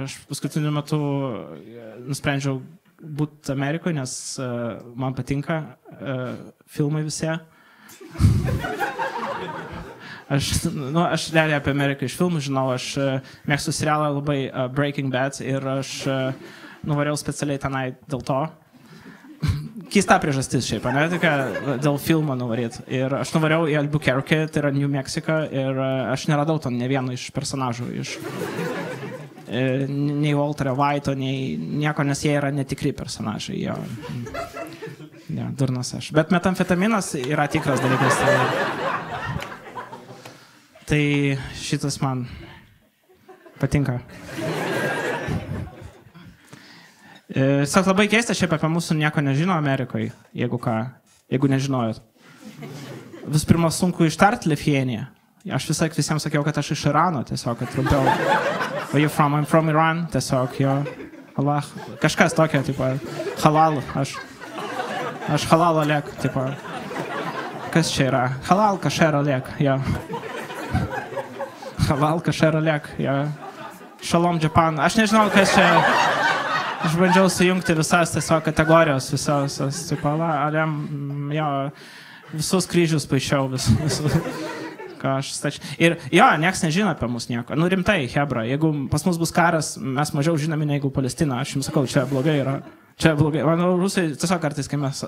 aš paskutiniu metu nusprendžiau būti Amerikoje, nes man patinka filmai visi. Aš realiai apie Ameriką iš filmų žinau, aš mėgstu serialą labai Breaking Bad ir aš nuvariau specialiai tenai dėl to. Keista priežastis šiaip, ne, tik dėl filmo nuvaryt. Ir aš nuvariau į Albuquerque, tai yra New Mexico, ir aš neradau ten ne vieno iš personažų, nei Walterio White'o, nei nieko, nes jie yra netikri personažai. Jo, durnas aš. Bet metamfetaminas yra tikras dalykas. Tai šitas man patinka. Sak labai keista, šiaip apie mūsų nieko nežino Amerikoje, jeigu nežinojot. Vis pirma, sunku ištart Lithuania. Aš visiems sakiau, kad aš iš Irano, tiesiog, kad trumpiau. Where you from? I'm from Iran, tiesiog, jo. Allah. Kažkas tokio, tipo, halal, aš halal Oleg, tipo. Kas čia yra? Halal kasher Oleg, jo. Halal kasher Oleg, jo. Shalom Japan. Aš nežinau, kas čia... Aš bandžiau sujungti visas tiesiog kategorijos, visas, tipo, alem, jo, visus kryžius paišiau, visus, ką aš stačiau. Ir jo, nieks nežino apie mus nieko. Nu, rimtai, hebra, jeigu pas mus bus karas, mes mažiau žinomi negu Palestina. Aš jums sakau, čia blogai yra. Čia blogai. Manau, rusai, tiesiog kartais, kai mes,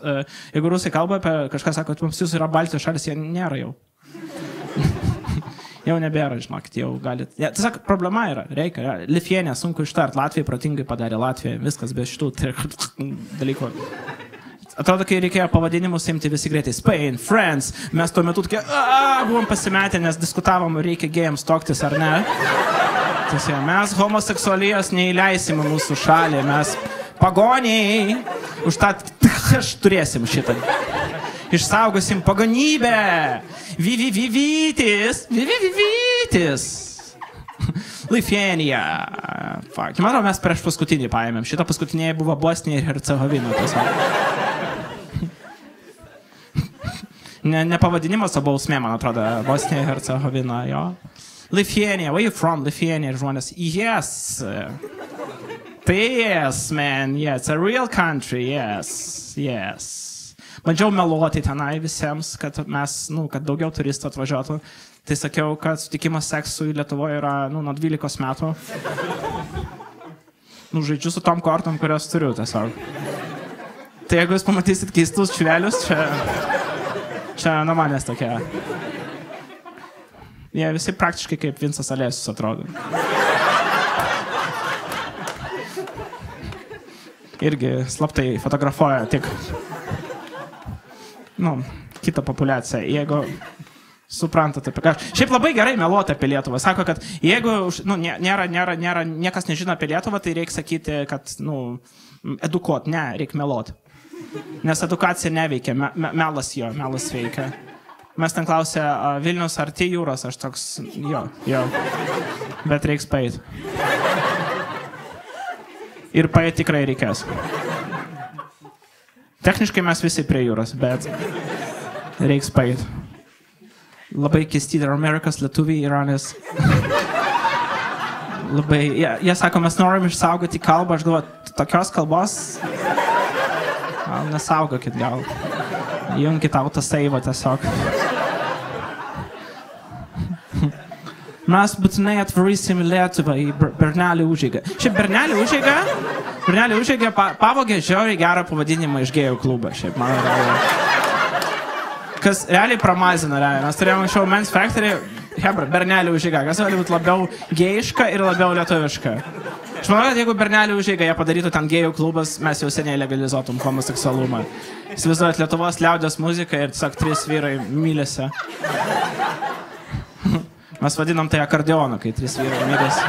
jeigu rusai kalba apie kažką, sako, mums jūs yra Baltijos šalis, jie nėra jau. Jau nebėra, žinokit, jau galit. Tiesiog problema yra, reikia. Lithuania sunku ištart, Latvija protingai padarė Latviją, viskas be šitų dalykų. Atrodo, kai reikėjo pavadinimus imti visi greitai. Spain, France, mes tuo metu tokie, buvom pasimetę, nes diskutavom, reikia gėjams toktis ar ne. Tiesiog, mes homoseksualijos neįleisim į mūsų šalį, mes pagoniai, užtat turėsim šitą. Išsaugosim pagonybę. Vytis. Lithuania. Fuck. Man atrodo, mes prieš paskutinį paėmėm. Šitą paskutinėje buvo Bosnija ir Hercegovina. Ne pavadinimas, o bausmė, man atrodo. Bosnija ir Hercegovina, jo. Lithuania. Where you from? Lithuania. Ir žmonės. Yes. Yes, man. Yeah, it's a real country. Yes. Bandžiau meluoti tenai visiems, kad mes, kad daugiau turistų atvažiuotų. Tai sakiau, kad sutikimas seksui Lietuvoje yra, nuo 12 metų. Žaidžiu su tom kortom, kurios turiu tiesiog. Tai jeigu jūs pamatysit keistus čvelius, čia nuo manęs tokia. Jie visi praktiškai kaip Vincas Alesius atrodo. Irgi slaptai fotografuoja tik... kitą populiaciją, jeigu suprantate apie ką. Šiaip labai gerai meluoti apie Lietuvą. Sako, kad jeigu niekas nežino apie Lietuvą, tai reikia sakyti, kad, edukuot, ne, reikia meluoti. Nes edukacija neveikia, melas veikia. Mes ten klausė, Vilnius arti jūros, aš toks, jo, bet reiks paeit. Ir paeit tikrai reikės. Techniškai mes visi prie jūros, bet reiks paeit. Labai keisti ir Amerikos lietuviai Iranas. Labai, jie sako, mes norim išsaugoti kalbą, aš galvoju, tokios kalbos, nesaugokit gal. Jungkit autosaivą tiesiog. Mes būtinai atvarysim Lietuvą į Bernelį užeigą. Šiaip Bernelį užeigą pavogė žiauriai gerą pavadinimą iš gėjų klubą. Šiaip, man atrodo. Kas realiai pramazina, realiai. Mes turėjome anksčiau Men's Factory, Bernelį užeigą. Kas gali būti labiau gėjiška ir labiau lietuviška. Aš manau, kad jeigu Bernelį užeigą jie padarytų ten gėjų klubas, mes jau seniai legalizuotum homoseksualumą. Įsivaizduojat Lietuvos liaudies muziką ir tiesiog 3 vyrai mylėsi. Mes vadinam tai akordeonu, kai 3 vyrai mylėsi.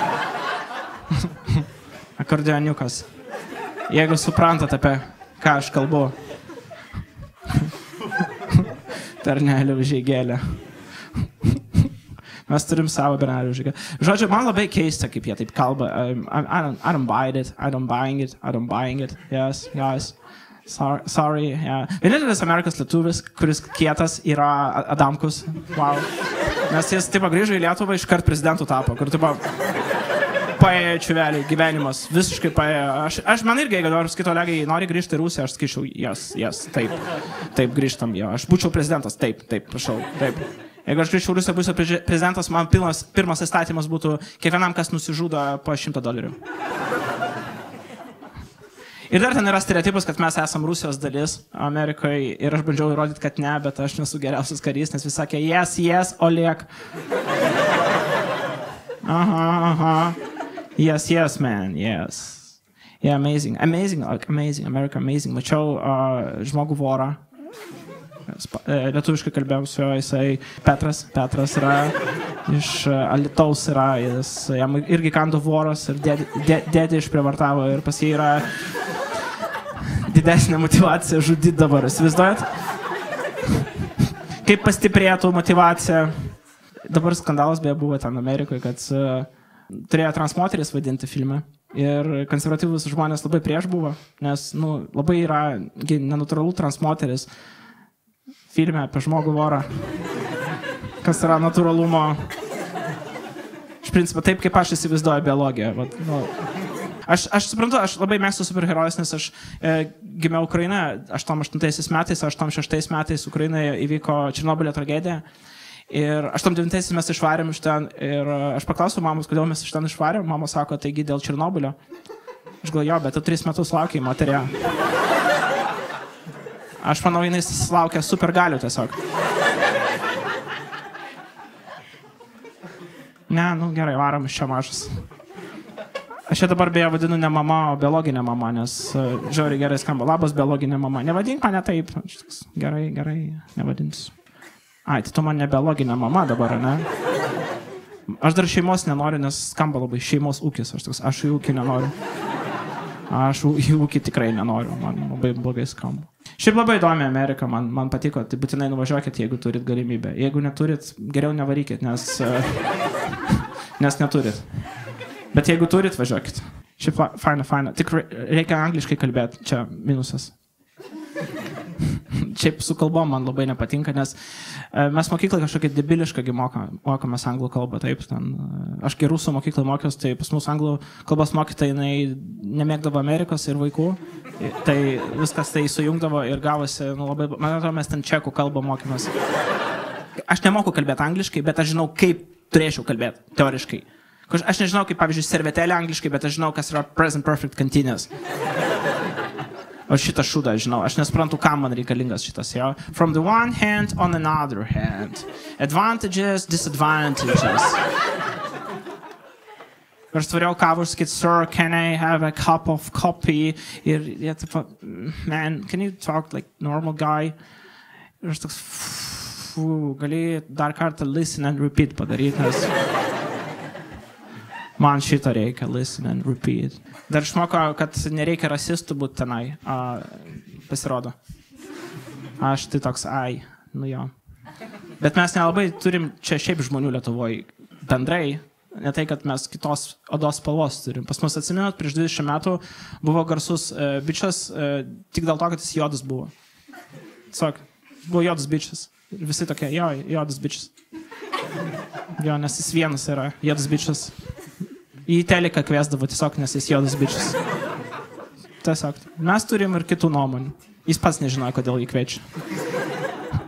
Akordeoniukas. Jeigu suprantat apie ką aš kalbu. Bernelį užeigėlę. Mes turim savo Bernelį užeigą. Žodžiu, man labai keista, kaip jie taip kalba. I don't buy it. I don't buying it. Yes, guys. Sorry. Yeah. Vienintelis Amerikos lietuvis, kuris kietas, yra Adamkus. Wow. Nes jis, tipo, grįžo į Lietuvą, iškart prezidentų tapo. Kur, tipo, paėjo čiuveliai, gyvenimas, visiškai paėjo. Aš man irgi, jeigu noriu skaito Olegai, nori grįžti į Rusiją, aš sakyčiau, yes, taip, grįžtam, jo. Aš būčiau prezidentas, taip, prašau, taip. Jeigu aš grįžčiau Rusiją, būsiu prezidentas, man pirmas įstatymas būtų kiekvienam, kas nusižudo po $100. Ir dar ten yra stereotipas, kad mes esam Rusijos dalis Amerikoje ir aš bandžiau įrodyti, kad ne, bet aš nesu geriausias karys, nes vis sakė, yes, Oleg. Aha. Yes, man, yes. Yeah, amazing, America, amazing. Mačiau žmogų vorą. Lietuviškai kalbėjom su juo, jisai Petras yra iš Alytaus yra, jam irgi kando voras ir dėdė išprievartavo ir pas jį yra didesnė motivacija žudyti dabar, įsivaizduojat? Kaip pastiprėtų motivacija? Dabar skandalas beje buvo ten Amerikoje, kad turėjo transmoteris vaidinti filme ir konservatyvus žmonės labai prieš buvo, nes labai yra nenatūralų transmoteris filme apie žmogų vorą, kas yra natūralumo iš principo taip, kaip aš įsivaizduoju biologiją. Aš suprantu, aš labai mėgstu superherojus, nes aš gimiau Ukrainoje 88 metais, 86 metais Ukrainoje įvyko Černobylio tragedija. Ir 89 mes išvarėm iš ten ir aš paklausiau mamos, kodėl mes iš ten išvarėm. Mama sako, taigi dėl Černobylio. Aš galvoju, jo, bet tu 3 metus laukiai moterė. Aš manau, jinai laukia supergalių tiesiog. Ne, gerai, varom iš čia mažas. Aš čia dabar beje vadinu ne mama, o biologinė mama, nes žiauriai gerai skamba. Labas, biologinė mama. Nevadink mane taip. Gerai, nevadinsiu. Ai, tai tu man ne biologinė mama dabar, ne? Aš dar šeimos nenoriu, nes skamba labai šeimos ūkis. Aš į ūkį nenoriu. Aš į ūkį tikrai nenoriu. Man labai blogai skamba. Šiaip labai įdomi Amerika, man patiko. Tai būtinai nuvažiuokit, jeigu turit galimybę. Jeigu neturit, geriau nevarykit, nes neturit. Bet jeigu turit, važiuokit. Šiaip faina. Tik reikia angliškai kalbėti. Čia minusas. Šiaip su kalbom man labai nepatinka, nes mes mokyklai kažkokia debiliškai mokomės anglų kalbą. Taip, aš kai rusų mokyklai mokiausi, tai pas mus anglų kalbos mokytojai nemėgdavo Amerikos ir vaikų. Tai viskas tai sujungdavo ir gavosi, labai, man atrodo, mes ten čekų kalbą mokėmės. Aš nemoku kalbėti angliškai, bet aš žinau, kaip turėčiau kalbėti, teoriškai. Aš nežinau, kaip, pavyzdžiui, servetėlė angliškai, bet aš žinau, kas yra present perfect continuous. O šitą šūdą žinau. Aš nesprantu, kam man reikalingas šitas, jo. From the one hand, on another hand. Advantages, disadvantages. Aš tvariau kavą ir sakyti, sir, can I have a cup of coffee? Ir jie taip, man, can you talk like normal guy? Ir aš toks, gali dar kartą listen and repeat padaryti, nes man šito reikia, listen and repeat. Dar išmoko, kad nereikia rasistų būti tenai, pasirodo. Aš tai toks, jo. Bet mes nelabai turim čia šiaip žmonių Lietuvoje bendrai, ne tai, kad mes kitos odos spalvos turim. Pas mus atsiminot, prieš 20 metų buvo garsus bičas, tik dėl to, kad jis juodas buvo. Tiesiog, buvo juodas bičas. Ir visi tokie, jo, juodas bičas. Jo, nes jis vienas yra, juodas bičas. Į teliką kviesdavo tiesiog, nes jis juodas bičas. Tiesiog. Mes turim ir kitų nuomonių. Jis pats nežinojo, kodėl jį kviečia.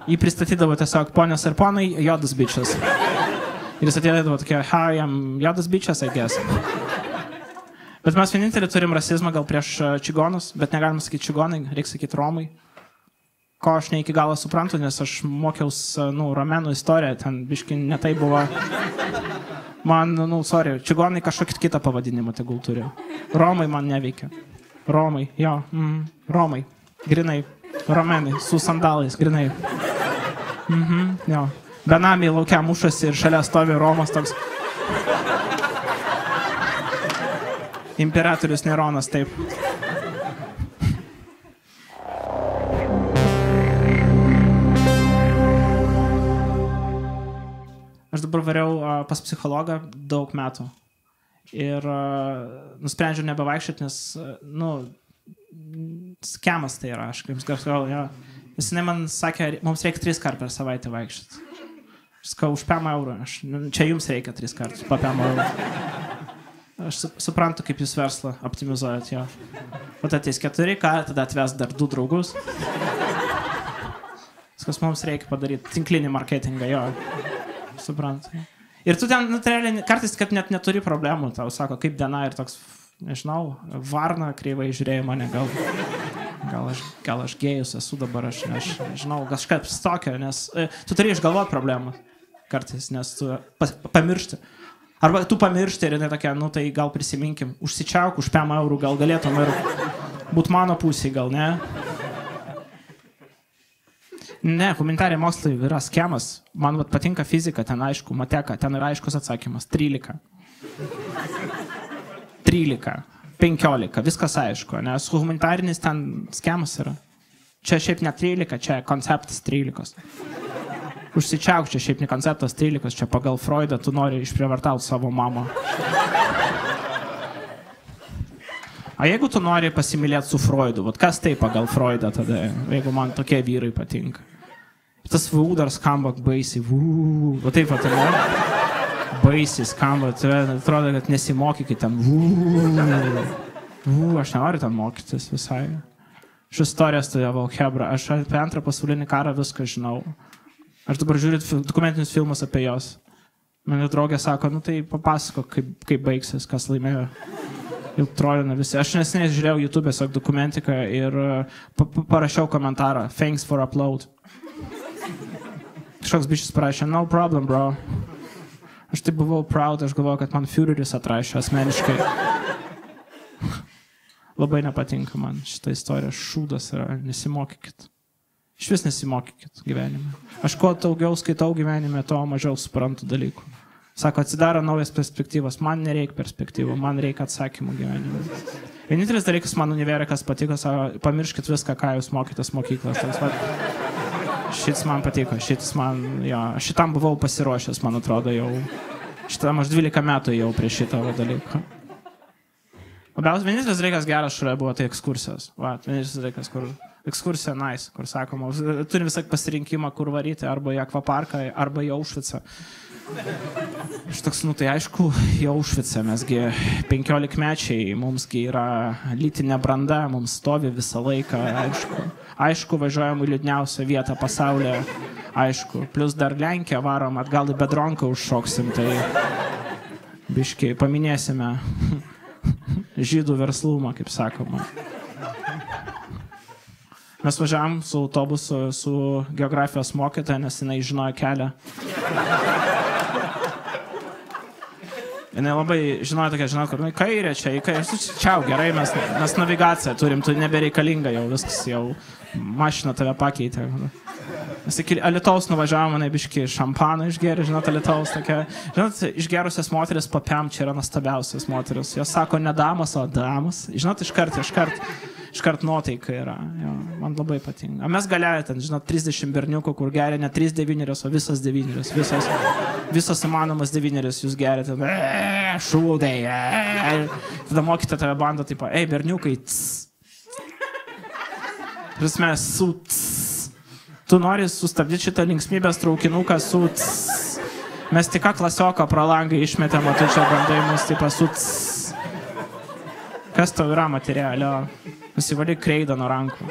Jį pristatydavo tiesiog, ponios ir ponai, juodas bičas. Ir jis atėdavo tokie, hi, I'm juodas bičas, I guess. Bet mes vienintelį turim rasizmą gal prieš čigonus, bet negalim sakyti čigonai, reikia sakyti romai. Ko aš ne iki galo suprantu, nes aš mokiausi, romėnų istoriją, ten biškai netai buvo. Man, sorry, čigonai kažkokį kitą pavadinimą tegul turi. Romai man neveikia. Romai, jo, romai. Grinai, romėnai, su sandalais, grinai. Jo. Benamiai laukia mušasi ir šalia stovi Romas toks. Imperatorius Neronas, taip. Aš dabar variau pas psichologą daug metų ir nusprendžiau nebevaikščioti, nes, skemas tai yra, aš kaip sakau, jo. Nes jinai man sakė, mums reikia 3 kartus per savaitę vaikščioti. Aš sakau, už 5 eurų, čia jums reikia 3 kartus, po 5 eurų. Aš suprantu, kaip jūs verslą optimizuojat, jo. Vat ateis 4K, tada atves dar 2 draugus. Viskas mums reikia padaryti tinklinį marketingą, jo. Suprantu. Ir tu ten, kartais, kad net neturi problemų, tau sako, kaip diena ir toks, nežinau, varna kreivai žiūrėjo mane, gal aš gėjus esu dabar, aš nežinau, kažkaip stokio, nes tu turi išgalvoti problemą kartais, nes tu pamiršti. Arba tu pamiršti ir jinai tokia, tai gal prisiminkim, užsičiauk už 5 eurų, gal galėtum ir būt mano pusėj, gal ne? Ne, humanitariniai mokslai yra skemas. Man patinka fizika, ten aišku, mateka, ten yra aiškus atsakymas. 13. 13. 15. Viskas aišku, nes humanitarinis ten skemas yra. Čia šiaip ne 13, čia konceptas 13. Užsičiauk, čia šiaip ne konceptas 13, čia pagal Freudą tu nori išprievartauti savo mamą. A jeigu tu nori pasimylėti su Freudu, kas tai pagal Freudą tada, jeigu man tokie vyrai patinka? Tas VU dar skamba baisiai, va taip pat, ne? Baisiai skamba, atrodo, kad nesimokykit ten, aš nenoriu ten mokytis visai. Aš istoriją studijavau, hebra, aš apie 2 pasaulinį karą viską žinau. Aš dabar žiūriu dokumentinius filmus apie jos. Mano draugė sako, tai papasako, kaip baigsis, kas laimėjo. Jau trolina visi. Aš neseniai žiūrėjau YouTube dokumentiką ir parašiau komentarą. Thanks for upload. Kažkoks bišis parašė, no problem, bro. Aš taip buvau proud, aš galvoju, kad man Führeris atrašė asmeniškai. Labai nepatinka man šitą istoriją. Šūdas yra, nesimokykit. Iš vis nesimokykit gyvenime. Aš kuo daugiau skaitau gyvenime, to mažiau suprantu dalykų. Sako, atsidaro naujas perspektyvas. Man nereikia perspektyvų, man reikia atsakymų gyvenime. Vienintelis dalykas man univerė, kas patiko, sako, pamirškit viską, ką jūs mokytės mokyklos. Šitas man patiko, šitas man, jo, šitam buvau pasiruošęs, man atrodo, jau. Šitam aš 12 metų jau prie šito dalyko. Vienintelis dalykas geras šalia buvo tai ekskursijos. Vienintelis dalykas, kur ekskursija nice, kur sakoma, turim visą pasirinkimą, kur varyti, arba į akvaparką, arba į Aušvicą. Aš toks, tai aišku, į Aušvicą, mesgi 15-mečiai, mumsgi yra lytinė branda, mums stovi visą laiką, aišku. Aišku, važiuojam į liūdniausią vietą pasaulyje, aišku. Plus dar Lenkiją varom, atgal į Bedronką užšoksim, tai biškiai paminėsime žydų verslumą, kaip sakoma. Mes važiavam su autobusu, su geografijos mokytoja, nes jinai žinojo kelią. Jinai labai žinojo tokia, kur į kairę čia, į kairę. Čiau, gerai, mes navigaciją turim, tu nebereikalinga jau, viskas jau, mašina tave pakeitė. Mes iki Alitaus nuvažiavom, manai biški šampaną išgėrė, Alitaus tokia. Išgerusias moteris papiam, čia yra nuostabiausias moteris. Jos sako, ne damos, o damos. Iškart nuotaika yra. Jo, man labai patinka. Mes galėjome ten, 30 berniukų, kur geria ne 3 devynerius, o visas devynerius. Visos įmanomas devynerius jūs gerite. Šūdai. Tada mokytė tave bando, taip, berniukai, prasme, su tu nori sustabdyti šitą linksmybės traukinuką su mes tik klasioką pro langą išmetėm, o tu čia bandai mus taip su kas tau yra materialio? Nusivalyk kreidą nuo rankų.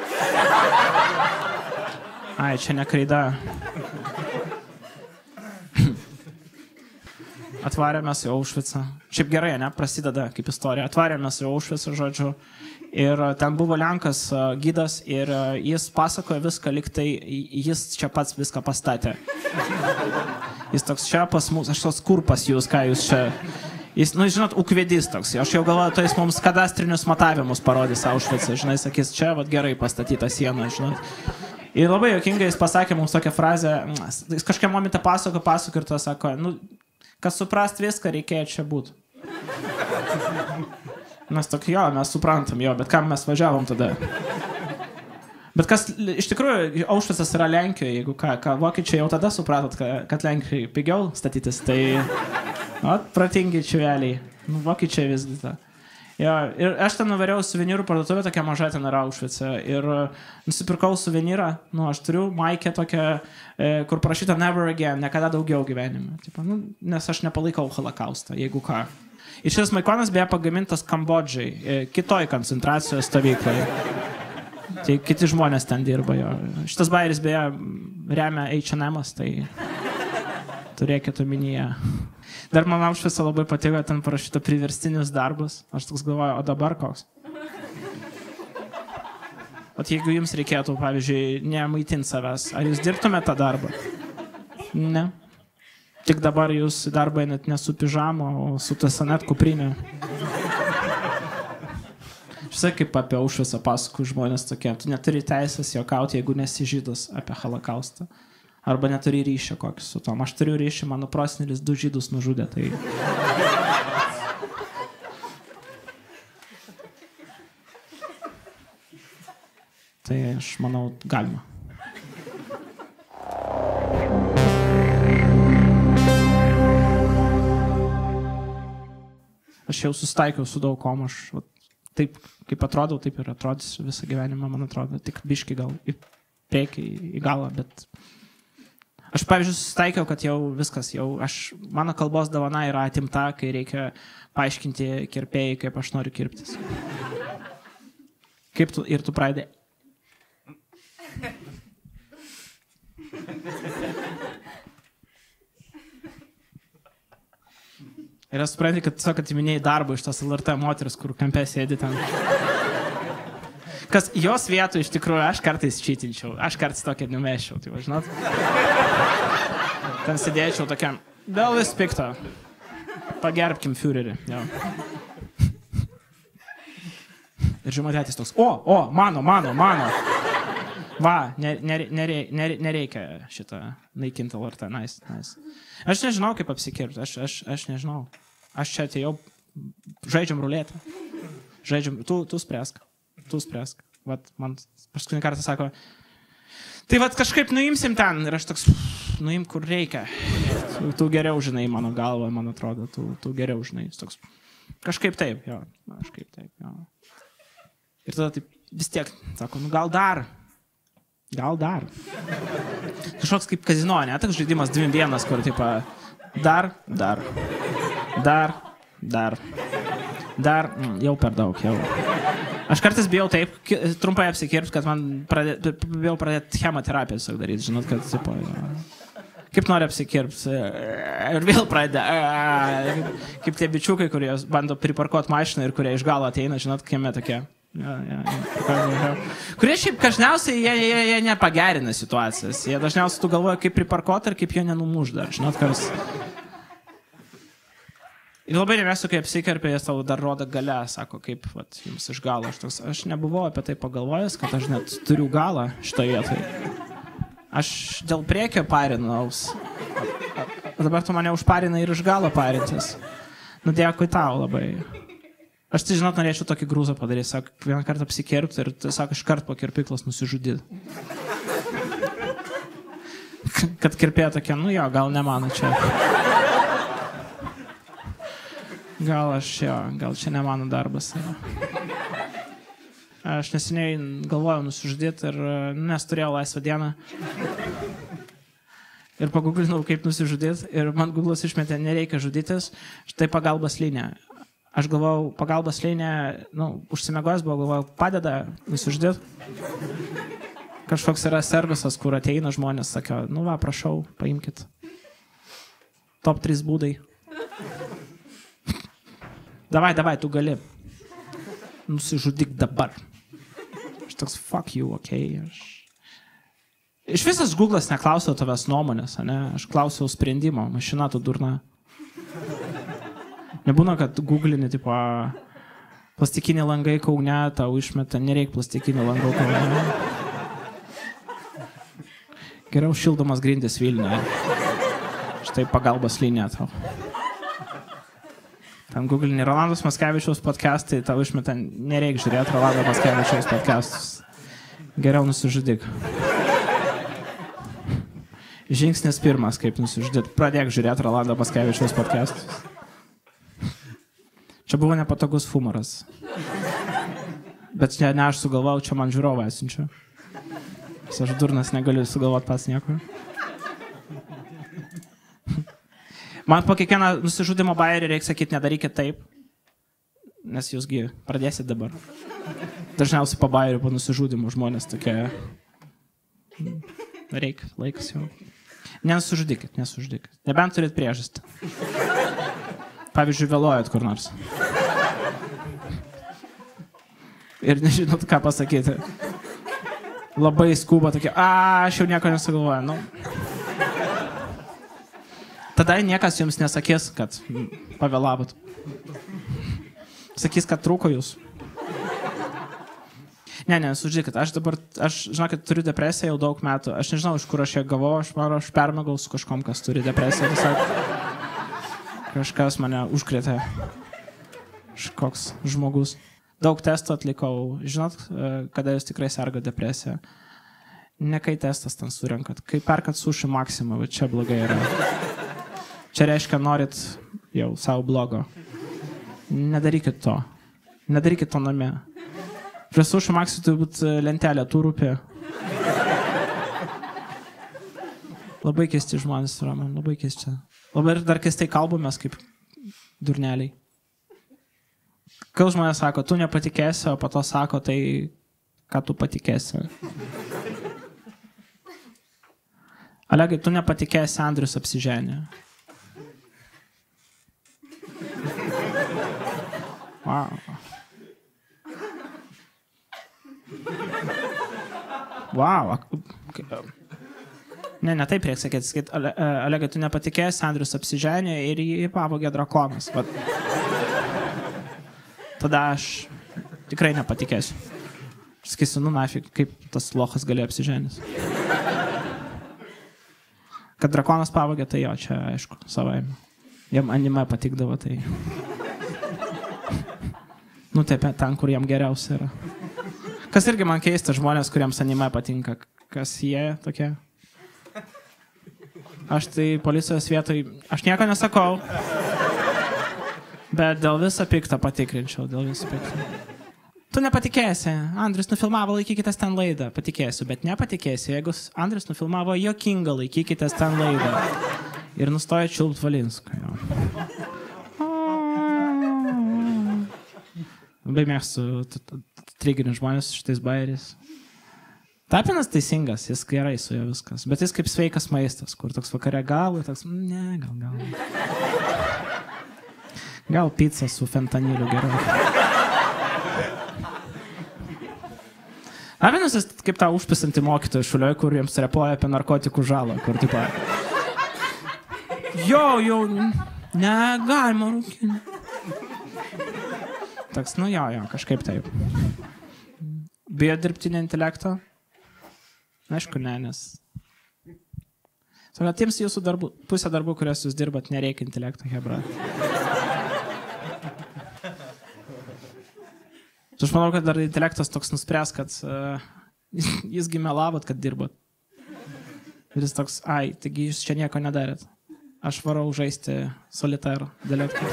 Ai, čia ne kreida. Atvarėmės į Aušvicą. Šiaip gerai, ne? Prasideda kaip istorija. Atvarėmės į Aušvicą, žodžiu. Ir ten buvo Lenkas gidas ir jis pasakojo viską, lyg tai jis čia pats viską pastatė. Jis toks čia pas mus, aš tos kur pas jūs, ką jūs čia... Jis, žinot, ūkvedys toks. Aš jau galvoju, tai jis mums kadastrinius matavimus parodys Aušvicą. Žinai, sakys, čia gerai pastatyta siena, žinot. Ir labai jokingai jis pasakė mums tokią frazę, jis kažkiek momentą pasako ir to sako, kas suprast viską, reikėjo čia būt. Mes tokie, mes suprantam, bet kam mes važiavom tada? Bet kas, iš tikrųjų, Aušvicas yra Lenkijoje, jeigu ką, vokiečiai jau tada supratot, kad Lenkijoje pigiau statytis, tai, pratingi čiveliai, vokiečiai vis dėlto. Ir aš ten nuvariau suvenyrų parduotuvę, tokia maža ten yra Aušvice, ir nusipirkau suvenyrą, aš turiu maikę tokią, kur parašyta never again, niekada daugiau gyvenime. Nes aš nepalaikau holokaustą, jeigu ką. Ir šis maikonas beje pagamintas Kambodžai, kitoj koncentracijos stovykloje. Tai kiti žmonės ten dirba jo. Šitas bajeris beje remia H&M'as, tai turėkite omenyje. Dar man Aušvicą labai patiko, ten parašyta priverstinius darbus. Aš toks galvoju, o dabar koks? O jeigu jums reikėtų, pavyzdžiui, nemaitinti savęs, ar jūs dirbtumėte tą darbą? Ne. Tik dabar jūs darbą net ne su pižamo, o su tasanet kuprinė. Štai kaip apie Aušvicą pasakų žmonės tokie. Tu neturi teisės juokauti, jeigu nesi žydas apie holokaustą. Arba neturi ryšio kokį su tom. Aš turiu ryšį, mano prosenelis 2 žydus nužudė. Tai aš manau, galima. Aš jau susitaikiau su daug kom, aš taip, kaip atrodau, taip ir atrodysiu visą gyvenimą, man atrodo, tik biški gal į priekį, į galą, bet aš, pavyzdžiui, susitaikiau, kad jau viskas, mano kalbos dovana yra atimta, kai reikia paaiškinti kirpėjai, kaip aš noriu kirptis. Kaip tu, ir tu pradedi. Ir aš suprantu, kad tiesiog atiminėjai darbą iš tos LRT moteris, kur kampe sėdi ten. Kas jos vietų iš tikrųjų aš kartais čytinčiau, aš kartais tokia numeščiau, tai žinot. Ten sėdėčiau tokiam, dėl vis pikto, pagerbkim Führerį. Ir žymatėtis toks, mano. Va, nereikia šitą naikinti LRT, nice. Aš nežinau, kaip apsikirpti, aš nežinau. Aš čia atėjau, žaidžiam ruletę. Žaidžiam, tu spręsk. Vat, man paskutinį kartą sako, tai vat kažkaip nuimsim ten. Ir aš toks, nuim kur reikia. Tu geriau žinai mano galvą, man atrodo, tu geriau žinai. Toks, kažkaip taip, jo. Ir tada taip vis tiek, sako, gal dar. Kažkoks kaip kazino, ne? Toks žaidimas 2-1, kur taip, dar, jau per daug, jau. Aš kartais bijau taip, trumpai apsikirpti, kad man bijau pradėti chemoterapiją tiesiog daryti, žinot, kad, tipo, kaip nori apsikirpti, ir vėl pradeda, kaip tie bičiukai, kurie bando priparkuoti mašiną ir kurie iš galo ateina, žinot, kieme tokie. Kurie šiaip dažniausiai jie nepagerina situacijas. Jie dažniausiai tu galvoja, kaip priparkuoti ir kaip jo nenumuš dar, žinot, kas. Ir labai nemėsiu, kai apsikerpė, jie tau dar rodo gale, sako, kaip vat, jums iš galo. Aš nebuvau apie tai pagalvojęs, kad aš net turiu galą šitoje vietoje. Aš dėl priekio parinaus. Dabar tu mane užparinai ir iš galo parintis. Nu, dėkui tau labai. Aš tai, žinot, norėčiau tokį grūzą padaryti, sako, vieną kartą apsikirpti ir, sako, iš karto po kirpyklos nusižudyti. Kad kirpėja tokia, nu jo, gal ne mano čia. Gal čia ne mano darbas. Aš neseniai galvojau nusižudyti ir, nes turėjau laisvą dieną. Ir paguglinau, kaip nusižudyti ir man Google'as išmetė, nereikia žudytis, štai pagalbos linija. Aš galvojau, pagalbos linija, užsimegojęs buvo, galvojau, padeda nusižudyti. Kažkoks yra servisas, kur ateina žmonės, sakė, nu va, prašau, paimkit. Top 3 būdai. Davai, tu gali. Nusižudyk dabar. Aš toks, fuck you, okei. Iš visas Google'as neklausiau tavęs nuomonės, ne? Aš klausiau sprendimo, mašina tu durna. Nebūna, kad googlini, tipo, plastikiniai langai Kaune, tau išmeta, nereik plastikinių langų Kaune. Geriau šildomas grindis Vilniuje. Štai pagalbos linija tau. Tam googlini Rolandos Mackevičiaus podcastai, tau išmeta, nereik žiūrėti Rolando Mackevičiaus podcastus. Geriau nusižudyk. Žingsnis pirmas, kaip nusižudyti. Pradėk žiūrėti Rolando Mackevičiaus podcastus. Čia buvo nepatogus humoras. Bet ne aš sugalvau, čia man žiūrovą atsiunčiu. Aš durnas negaliu sugalvoti pats nieko. Man po kiekvieną nusižudimo bajerį reikia sakyti, nedarykit taip, nes jūsgi pradėsit dabar. Dažniausiai po bajerių, po nusižudimo žmonės tokie, reikia, laikas jau. Nesužudykit. Nebent turit priežastį. Pavyzdžiui, vėluojat kur nors. Ir nežinot, ką pasakyti. Labai skuba tokie, aš jau nieko nesugalvoju. Nu. Tada niekas jums nesakys, kad pavėlavot. Sakys, kad trūko jūs. Ne, sužykit, aš žinokit, turiu depresiją jau daug metų. Aš nežinau, iš kur aš ją gavau, aš permėgau su kažkom, kas turi depresiją. Kažkas mane užkrėtė. Koks žmogus. Daug testų atlikau. Žinot, kada jūs tikrai serga depresija? Ne kai testas ten surenkat. Kai perkat suši maksimą, bet čia blogai yra. Čia reiškia, norit jau savo blogo. Nedarykit to. Nedarykit to namie. Prie suši maksų turi būti lentelė, tų rūpė. Labai keisti žmonės yra, man labai keisti. Labai dar keistai kalbamės kaip durneliai. Kai žmonės sako, tu nepatikėsi, o po to sako, tai ką tu patikėsi. Olegai, tu nepatikėsi, Andrius apsiženė. Wow. Wow. Ne, taip reikia sakyti. Olegai, tu nepatikėsi, Andrius apsiženė ir jį pavogė drakonas. Vat. Tada aš tikrai nepatikėsiu. Aš sakysiu, nu nafik, kaip tas lochas galėjo apsiženęs. Kad drakonas pavogė, tai jo, čia aišku, savaime. Jam anime patikdavo, tai... Nu taip, ten, kur jam geriausia yra. Kas irgi man keista, žmonės, kuriems anime patinka. Kas jie tokie? Aš tai policijos vietoj... Aš nieko nesakau. Bet dėl viso piktą patikrinčiau, Tu nepatikėsi. Andrius nufilmavo, laikykitės ten laidą. Patikėsiu, bet nepatikėsiu. Jeigu Andrius nufilmavo juokingą, laikykitės ten laidą. Ir nustoja čiulpt Valinską. Labai mėgstu triginių žmonės šitais bajeriais. Tapinas teisingas, jis gerai su juo viskas. Bet jis kaip sveikas maistas, kur toks vakare gal, toks, ne, gal. Gal pizza su fentaniliu gerai. Tapinas jis kaip tą užpisantį mokytojų šulioj, kur jiems repuoja apie narkotikų žalą, kur taip jau, negalima rūkinti. Toks, nu jo, kažkaip taip. Bijo dirbtinio intelekto? Aišku, ne, nes... Tiems jūsų darbų, pusė darbų, kurias jūs dirbat, nereikia intelekto, hebra. Aš manau, kad dar intelektas toks nuspręs, kad jis melavo, kad dirbat. Ir jis toks, taigi jūs čia nieko nedarėt. Aš varau žaisti solitarą, dėlėtkį.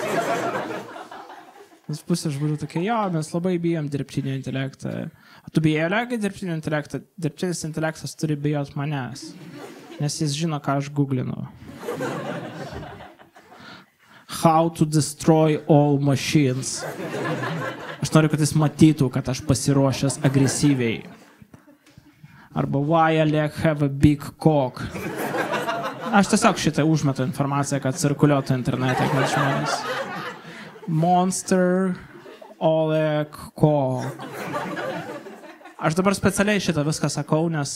Vis pusė žmonių tokia, mes labai bijom dirbtinio intelektą. O tu bijai, Olegai, dirbtinio intelektą? Dirbtinis intelektas turi bijot manęs. Nes jis žino, ką aš googlinu. How to destroy all machines. Aš noriu, kad jis matytų, kad aš pasiruošęs agresyviai. Arba why Oleg have a big cock. Aš tiesiog šitą užmetu informaciją, kad cirkuliuotų internete, kad žmonės... Monster Oleg Cock. Aš dabar specialiai šitą viską sakau, nes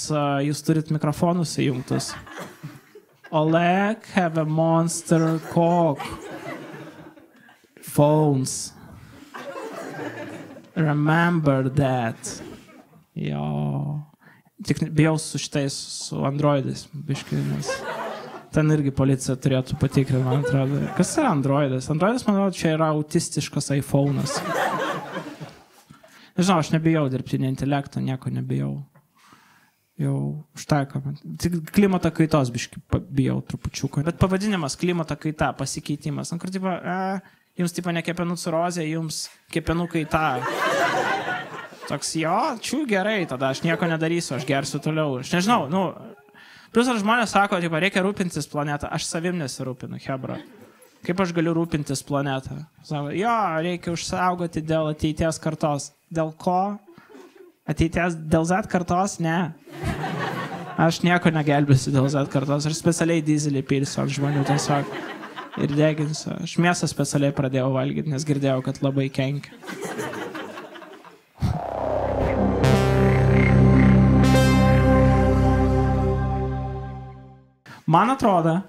jūs turit mikrofonus įjungtus. Oleg have a monster cock. Phones. Remember that. Jo. Tik bijau su šitais, su androidais, biškai, nes... Ten irgi policija turėtų patikrinti, man atrodo. Kas yra androidas? Androidas, man atrodo, čia yra autistiškas iPhone'as. Nežinau, aš nebijau dirbtinio intelekto, nieko nebijau. Jau užtaiko. Tik klimato kaitos biškai bijau trupučiuką. Bet pavadinimas klimato kaita, pasikeitimas. Kur, tipo, jums, tipo, ne kepenų cirozė, jums kepenų kaita. Toks, gerai, tada aš nieko nedarysiu, aš gersiu toliau. Aš nežinau, Plius ar žmonės sako, reikia rūpintis planetą, aš savim nesirūpinu, hebra. Kaip aš galiu rūpintis planetą? Sako, jo, reikia užsaugoti dėl ateities kartos. Dėl ko? Ateities dėl Z kartos? Ne. Aš nieko negelbėsiu dėl Z kartos. Aš specialiai dizelį pilsiu ant žmonių tiesiog ir deginsiu. Aš mėsą specialiai pradėjau valgyti, nes girdėjau, kad labai kenkia. Man atrodo,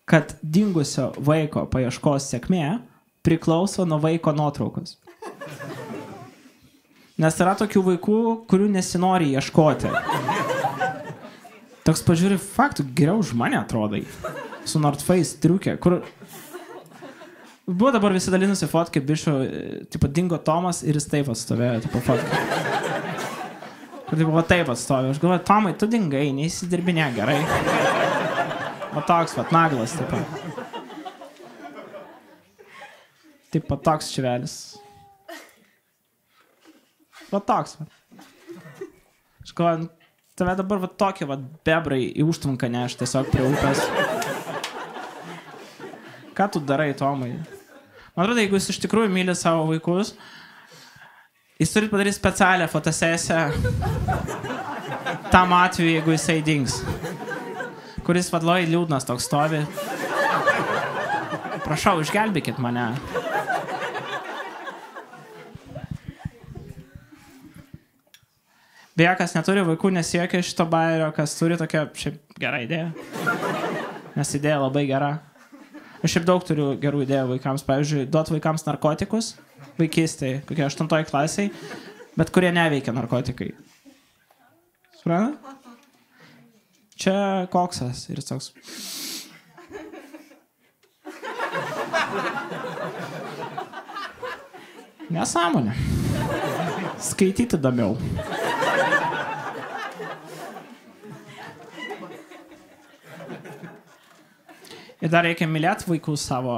kad dingusio vaiko paieškos sėkmė priklauso nuo vaiko nuotraukos. Nes yra tokių vaikų, kurių nesinori ieškoti. Toks pažiūri, faktų, geriau už mane atrodai. Su North Face triukė, kur... Buvo dabar visi dalinusi fotkę, bišo, tipo, dingo Tomas ir jis taip atstovėjo, tipo, fotkę. Kur tipo, taip atstovėjo. Aš galvoju, Tomai, tu dingai, neįsidirbinė gerai. O toks, vat, naglas, tipo. Tipo, toks čivelis. Va toks, va. Aš galvoju, tave dabar va tokie, va, bebrai į užtvanką neš tiesiog prie upės. Ką tu darai, Tomai? Man atrodo, jeigu jis iš tikrųjų myli savo vaikus, jis turi padaryti specialią fotosesiją tam atveju, jeigu jisai dings. Kuris vadloj liūdnas toks stovi. Prašau, išgelbėkit mane. Beje, kas neturi vaikų, nesiekia šito bajerio, kas turi tokią šiaip gerą idėją. Nes idėja labai gera. Aš šiaip daug turiu gerų idėjų vaikams. Pavyzdžiui, duot vaikams narkotikus vaikystėje, kokie 8 klasiai, bet kurie neveikia narkotikai. Supranta? Čia koksas ir toks. Nesąmonė. Skaityti įdomiau. Ir dar reikia mylėti vaikus savo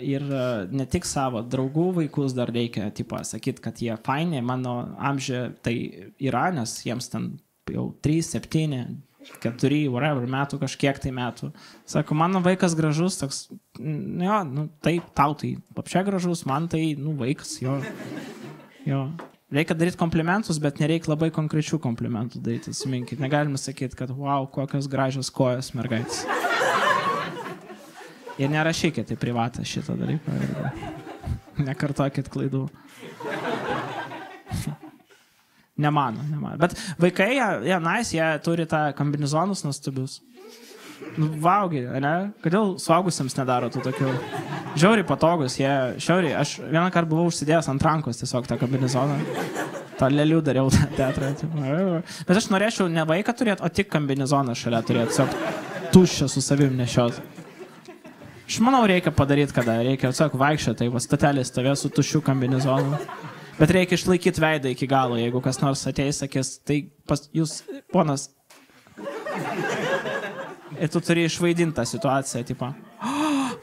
ir ne tik savo draugų vaikus dar reikia, tipo, sakyti, kad jie faini, mano amžiuje tai yra, nes jiems ten jau 3, 7, 4, whatever, metų, kažkiek tai metų. Sako, mano vaikas gražus, toks, jo, nu, taip, tau tai papšia gražus, man tai, nu, vaikas, jo. Reikia daryti komplimentus, bet nereikia labai konkrečių komplimentų daryti, atsiminkit. Negalime sakyti, kad, wow, kokios gražios kojos mergaitės. Ir nerašykit į privatą šitą dalyką. Nekartokit klaidų. Nemano. Bet vaikai, jie nice, jie turi tą kombinizonus nuostabius. Vaugi, ne? Kodėl suaugusiems nedaro tų tokių? Žiauriai patogus, jie žiauriai. Aš vieną kartą buvau užsidėjęs ant rankos tiesiog tą kombinezoną. tą lėlių dariau teatrą. Bet aš norėčiau ne vaiką turėti, o tik kombinezoną šalia turėti, tiesiog tuščią su savim nešiot. Aš manau, reikia padaryti, kada reikia tiesiog vaikščioti, tai statelė stovė su tuščiu kombinezonu. Bet reikia išlaikyti veidą iki galo, jeigu kas nors ateis, sakys, tai jūs, ponas, ir tu turi išvaidinti tą situaciją, tipo,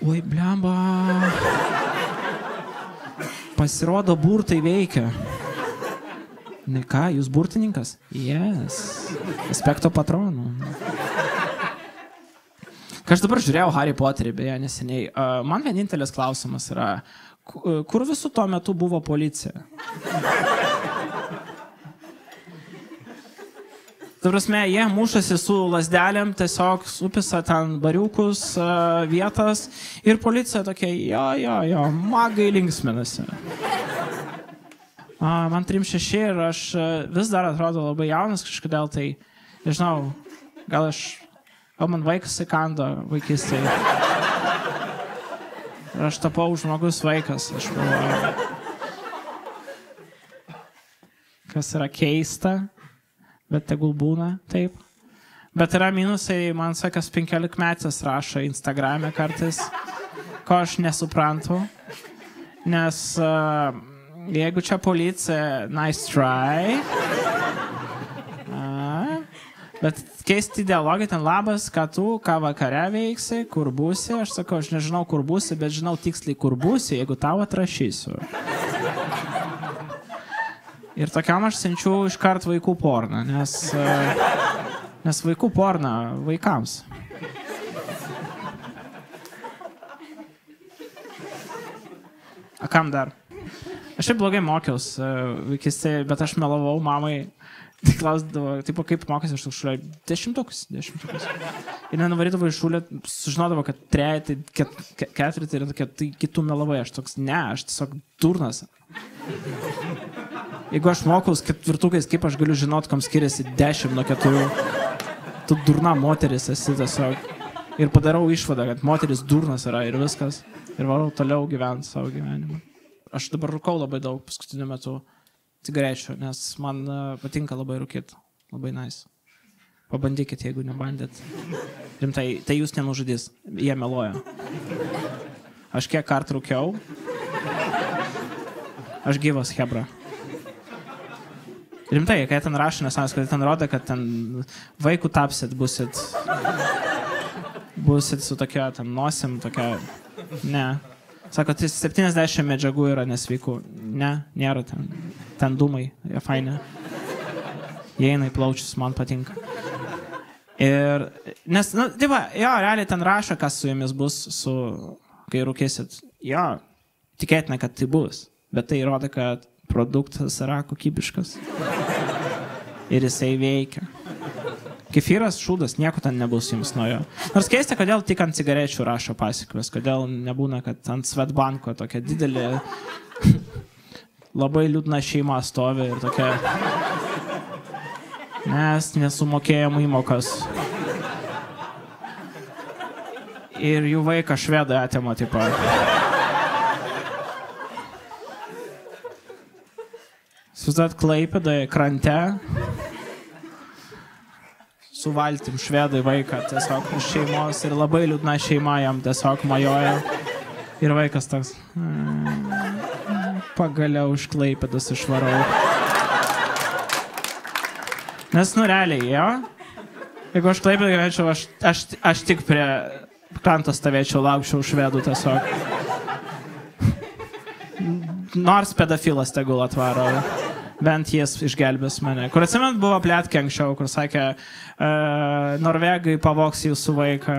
oi, blemba, pasirodo, burtai veikia. Ne ką, jūs burtininkas? Yes, aspekto patronų. Kai aš dabar žiūrėjau Harry Potterį, beje, neseniai, man vienintelis klausimas yra, kur visų tuo metu buvo policija? Ta prasme, jie mušasi su lasdelėm, tiesiog supisa ten bariukus, vietas ir policija tokia, jo, magai linksminasi. Man 36 ir aš vis dar atrodo labai jaunas kažkodėl, tai, nežinau, gal man vaikas įkando vaikystėje. Ir aš tapau žmogus vaikas, aš galvoju. Kas yra keista, bet tegul būna taip. Bet yra minusai, man sakas 15 metais rašo Instagrame kartais, ko aš nesuprantu, nes jeigu čia policija, nice try, bet keisti dialogį ten labas, ką tu, ką vakare veiksi, kur būsi, aš sakau, aš nežinau, kur būsi, bet žinau tiksliai, kur būsi, jeigu tau atrašysiu. Ir tokiam aš siunčiu iškart vaikų porną, nes vaikų porną vaikams. A kam dar? Aš šiaip blogai mokiausi vaikystėje, bet aš melavau mamai. Tai klausdavo, tipo, kaip mokosi aš šulė, 10. Ir nenuvarydavo į šulę, sužinodavo, kad 3, 4 tai yra tokia, tai kitų melavai, aš toks, ne, aš tiesiog durnas. Jeigu aš mokaus 4, kaip aš galiu žinot, kam skiriasi 10 nuo 4, tu durna moteris esi tiesiog. Ir padarau išvadą, kad moteris durnas yra ir viskas. Ir varau toliau gyventi savo gyvenimą. Aš dabar rūkau labai daug paskutiniu metu. Cigarečių, nes man patinka labai rūkyti. Labai nice. Pabandykit, jeigu nebandėt. Rimtai, tai jūs nenužudys. Jie meluoja. Aš kiek kartų rūkiau. Aš gyvas, hebra. Rimtai, kai ten rašo, nesąs, kad ten rodo, kad ten vaikų tapsit, busit su tokia, ten nosim, tokia, ne. Sako, 70 medžiagų yra nesveikų. Ne, nėra ten. Ten dūmai, jie faini. Jie eina į plaučius, man patinka. Ir, nes, nu, tai va, jo, realiai ten rašo, kas su jumis bus, kai rūkėsit. Jo, tikėtina, kad tai bus. Bet tai rodo, kad produktas yra kokybiškas. Ir jisai veikia. Kefyras šūdas, nieko ten nebus jums nuo jo. Nors keista, kodėl tik ant cigarečių rašo pasekmes, kodėl nebūna, kad ant Svetbanko tokia didelė, labai liūdna šeima stovi ir tokia, mes nesumokėjom įmokas. Ir jų vaiką švedai atėmė, tipo. Sudat Klaipėdoje krante. Su valtim švedai vaiką tiesiog iš šeimos ir labai liūdna šeima jam tiesiog majoja. Ir vaikas toks, pagaliau iš Klaipėdos išvarau. Nes, nu, realiai, jo, jeigu aš Klaipėdą gyvenčiau, aš tik prie kranto stovėčiau, laukčiau švedų tiesiog. Nors pedofilas tegul atvaro. Bent jis išgelbės mane. Kur atsimint buvo plėtkė anksčiau, kur sakė, Norvegai pavogs jūsų vaiką.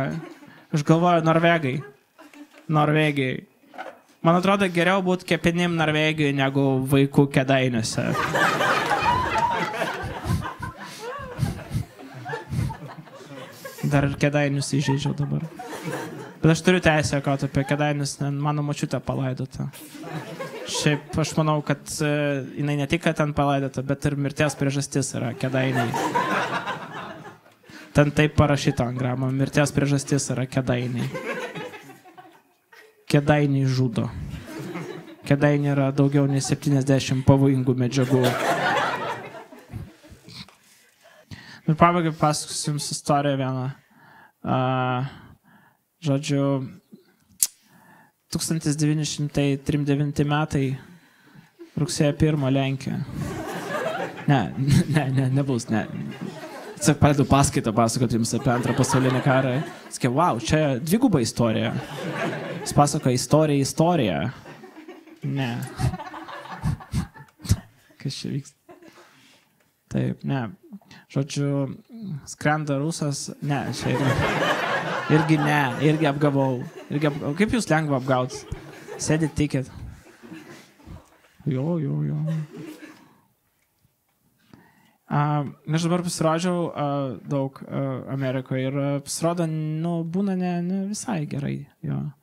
Aš galvoju, Norvegijai. Man atrodo, geriau būti kepenim Norvegijoje negu vaikų Kėdainiuose. Dar ir Kėdainius įžeidžiau dabar. Bet aš turiu teisę, kad apie Kėdainius mano močiutę palaidota. Šiaip aš manau, kad jinai ne tik, kad ten palaidota, bet ir mirties priežastis yra Kėdainiai. Ten taip parašyta ant gramo, mirties priežastis yra Kėdainiai. Kėdainiai žudo. Kėdainiai yra daugiau nei 70 pavojingų medžiagų. Ir pabaigai pasakosiu jums istoriją vieną. Žodžiu, 1939 metai, rugsėjo 1 Lenkija. Nebus, ne. Tiesiog pradedu paskaitą pasakoti jums apie Antrą pasaulinį karą. Sakiau, wow, čia dviguba istorija. Jis pasako istoriją. Ne. Kas čia vyksta? Taip, ne. Žodžiu, skrenda rusas. Ne, čia irgi apgavau. Kaip jūs lengva apgaut? Sėdit, tikit. Jo. Aš dabar pasirodžiau daug Amerikoje ir pasirodo, būna ne visai gerai. Jo.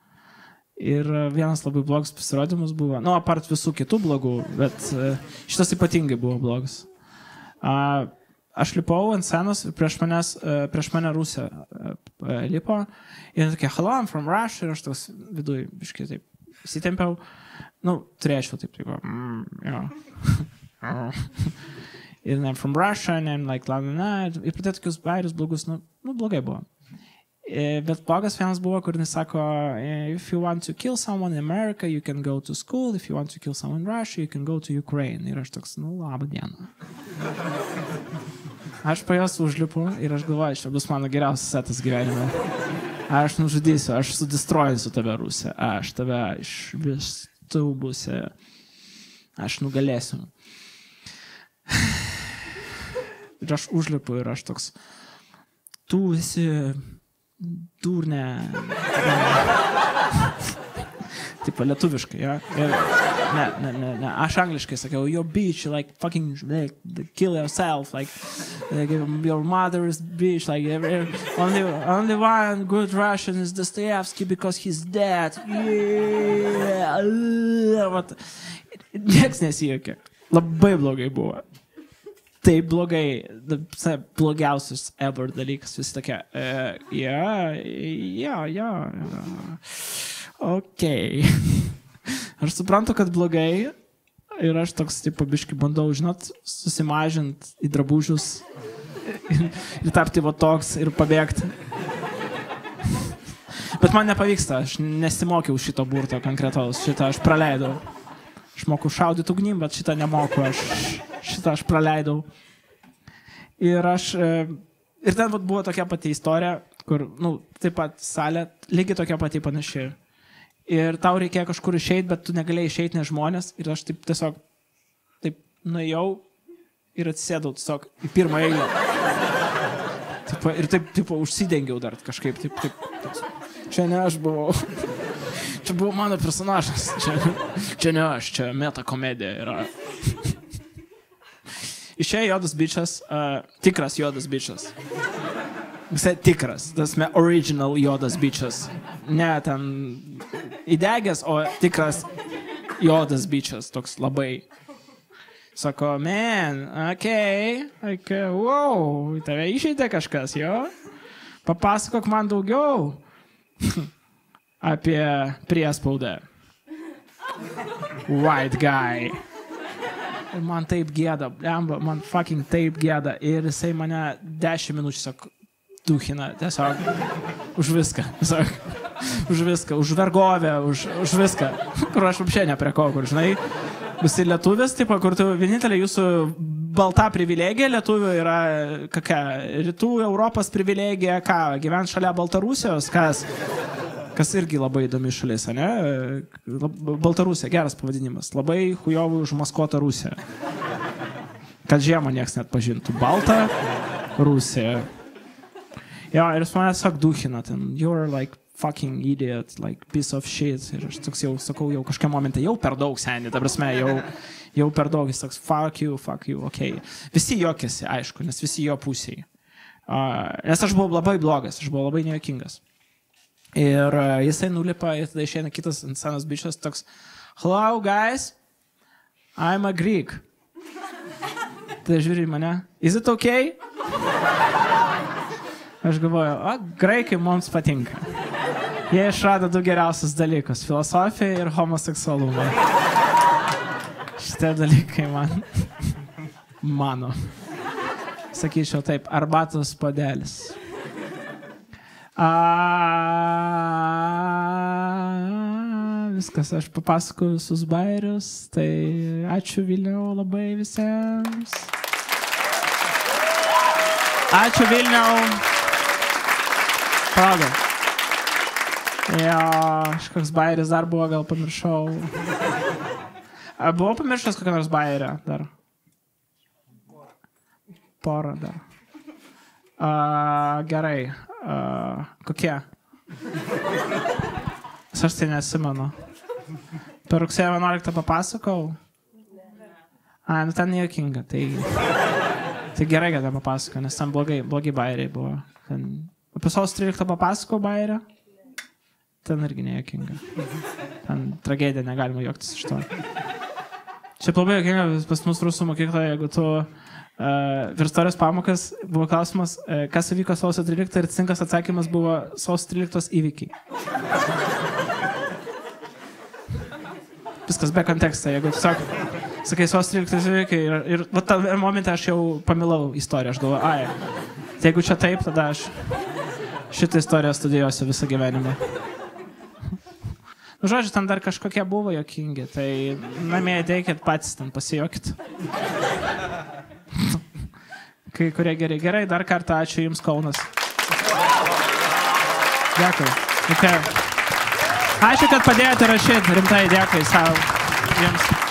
Ir vienas labai blogas pasirodymus buvo, apart visų kitų blogų, bet šitas ypatingai buvo blogas. Aš lipau ant scenos ir prieš mane Rusė lipo ir tokia, hello, I'm from Russia, ir aš toks viduj biškai taip įsitempiau, turėčiau taip, jo. Ir I'm from Russia, and I'm like, ir pradėjo tokius bairius blogus, blogai buvo. Bet blogas vienas buvo, kur jis sako, if you want to kill someone in America, you can go to school, if you want to kill someone in Russia, you can go to Ukraine. Ir aš toks, labą dieną. Aš po jos užlipu ir aš galvoju, čia bus mano geriausias setas gyvenime. Aš nužudysiu, aš sudestrojusiu tave, Rusė, aš tave išvistubusiu, aš nugalėsiu. Ir aš užlipu ir aš toks, tu esi durnė. Taip tipo, lietuviškai, ja. Ir, ne, aš angliškai sakiau, yo bitch, like, fucking, like, kill yourself, like your mother is bitch, like, only one good Russian is Dostoevsky because he's dead, yeah, nieks nesijuokė, labai blogai buvo. Tai blogai, blogiausias ever dalykas, vis tokia, okei. Aš suprantu, kad blogai ir aš toks, tipo, biškai bandau, žinot, susimažint į drabužius ir tapti va toks ir pabėgti. Bet man nepavyksta, aš nesimokiau šito burto konkretaus, šitą aš praleidau. Aš moku šaudyti ugnim, bet šitą nemoku, šitą aš praleidau. Ir ten buvo tokia pati istorija, kur, taip pat salė, lygiai tokia pati panaši. Ir tau reikėjo kažkur išeiti, bet tu negalėjai išeiti, nes žmonės. Ir aš taip tiesiog, taip nuėjau ir atsisėdau tiesiog į pirmą eilę. Ir taip, užsidengiau dar kažkaip, taip. Čia ne aš buvau. Čia buvo mano personažas. Čia ne aš, čia meta komedija yra. Išėjo juodas bičas, tikras juodas bičas. Visai tikras, tas original juodas bičas. Ne ten įdegęs, o tikras juodas bičas, toks labai. Sako, man, okei, wow, tave išeitė kažkas, jo? Papasakok man daugiau apie priespaudą. White guy. Ir man taip gėda, man fucking taip gėda. Ir jisai mane 10 minučių tiesiog duhina, tiesiog už viską. Už viską, už vergovę, už viską. Kur aš apšiai neprekau, kur, žinai. Visi lietuvis, tipo, kur tu vienintelė jūsų balta privilegija lietuvių yra kokia, rytų Europos privilegija, ką, gyvent šalia Baltarusijos, kas irgi labai įdomi šalis, ne? Baltarusija, geras pavadinimas, labai hujovų užmaskuota Rusija. Kad žiemą nieks net pažintų. Balta Rusija. Jo, ir jis mane tiesiog duhina, ten, you're like fucking idiot, like piece of shit. Ir aš toks jau sakau, jau kažkiam momentą, jau per daug seniai, ta prasme, jau per daug, jis toks, fuck you, okei. Visi juokėsi, aišku, nes visi jo pusėje. Nes aš buvau labai blogas, aš buvau labai nejuokingas. Ir jisai nulipa, ir tada išeina kitas ant scenos bičas, toks, hello guys, I'm a Greek. Tai žiūri mane, is it okay? Aš galvoju, graikai mums patinka. Jie išrado du geriausius dalykus – filosofiją ir homoseksualumą. Šitie dalykai mano. Sakyčiau taip, arbatos puodelis. Viskas, aš papasakoju visus bajerius, tai ačiū Vilniau labai visiems. Ačiū Vilniau. Praga. Jo, kažkoks bajeris dar buvo, gal pamiršau. Buvau pamiršęs kokią nors bajerę dar. Porą dar. Gerai. Kokie? Aš tai nesimenu. Per rugsėjo 11 papasakau? Ten nejuokinga. Tai gerai, kad papasakau, nes ten blogi bajeriai buvo. Apie sausio 13 papasakau bajerę? Ten irgi nejuokinga. Ten tragedija, negalima juoktis iš to. Šiaip labai juokinga pas mus rusų mokykloje, jeigu tu per istorijos pamokas buvo klausimas, kas įvyko sausio 13 ir teisingas atsakymas buvo sausio 13 įvykiai. Viskas be konteksto, jeigu tiesiog sakai sausio 13 įvykiai ir tą momentą aš jau pamilau istoriją, aš galvoju, jeigu čia taip, tada aš šitą istoriją studijuosiu visą gyvenimą. Žodžiu, ten dar kažkokie buvo juokingi, tai namie ateikit patys ten pasijokit. Kai kurie gerai, dar kartą ačiū Jums Kaunas. Dėkui. Ačiū, kad padėjote rašyti, rimtai dėkui savo Jums.